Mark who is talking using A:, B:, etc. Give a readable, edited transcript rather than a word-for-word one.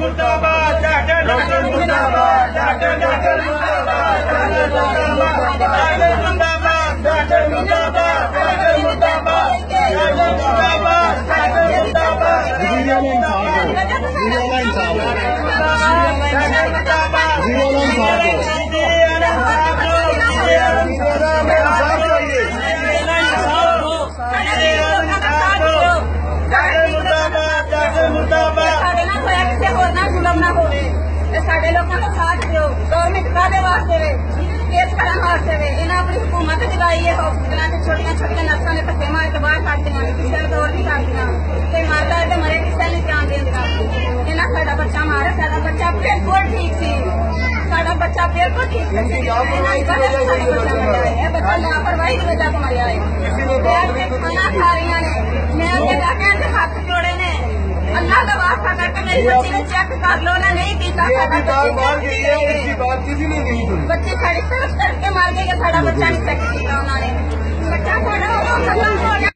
A: मुर्दाबाद डॉक्टर मुर्दाबाद डॉक्टर मुर्दाबाद डॉक्टर मुर्दाबाद डॉक्टर मुर्दाबाद डॉक्टर मुर्दाबाद डॉक्टर मुर्दाबाद डॉक्टर मुर्दाबाद
B: ਸਾਡੇ ਲੋਕਾਂ ਦਾ ਸਾਥ ਦਿਓ। ਗੌਰਮੈਂਟ ਕਾਹਦੇ ਵਾਸਤੇ ਵੇ ਕੇਸ ਕਰਨ ਵਾਸਤੇ ਵੇ ਇਹਨਾਂ ਆਪਣੀ ਹੁਕੂਮਤ ਚਲਾਈ ਹੈ ਹਸਪਤਾਲਾਂ ਚ ਛੋਟੀਆਂ ਛੋਟੀਆਂ ਨਰਸਾਂ ਨੇ ਧੱਕੇ ਮਾਰ ਕੇ ਬਾਹਰ ਕੱਢਦੀਆਂ ਨੇ ਕਿਸੇ ਨੂੰ ਦੌੜ ਨਹੀਂ ਕਰਦੀਆਂ ਤੇ ਮਰਦਾ ਤੇ ਮਰੇ ਕਿਸੇ ਨੂੰ ਧਿਆਨ ਦਿੰਦੀਆਂ ਇਹਨਾਂ ਸਾਡਾ ਬੱਚਾ ਮਾਰਿਆ ਸਾਡਾ ਬੱਚਾ ਬਿਲਕੁਲ ਠੀਕ ਸੀ ਸਾਡਾ ਬੱਚਾ ਬਿਲਕੁਲ ਠੀਕ ਸੀ ਇਹ ਬੱਚਾ ਲਾਪਰਵਾਹੀ ਦੀ ਵਜ੍ਹਾ ਤੋਂ ਮਰਿਆ ਹੈ ਖਾਣਾ ਖਾ ਰਹੀਆਂ ਨੇ ਮੈਂ ਅੱਗੇ ਜਾ ਕੇ ਹੱਥ ਜੋੜੇ ਨੇ अल्लाह का वास्ता करके मेरी बच्ची ने चेक कर लो ना नहीं किया बच्चे साढ़े तरफ करके मार गए साढ़ा बच्चा नहीं चेक किया उन्होंने बच्चा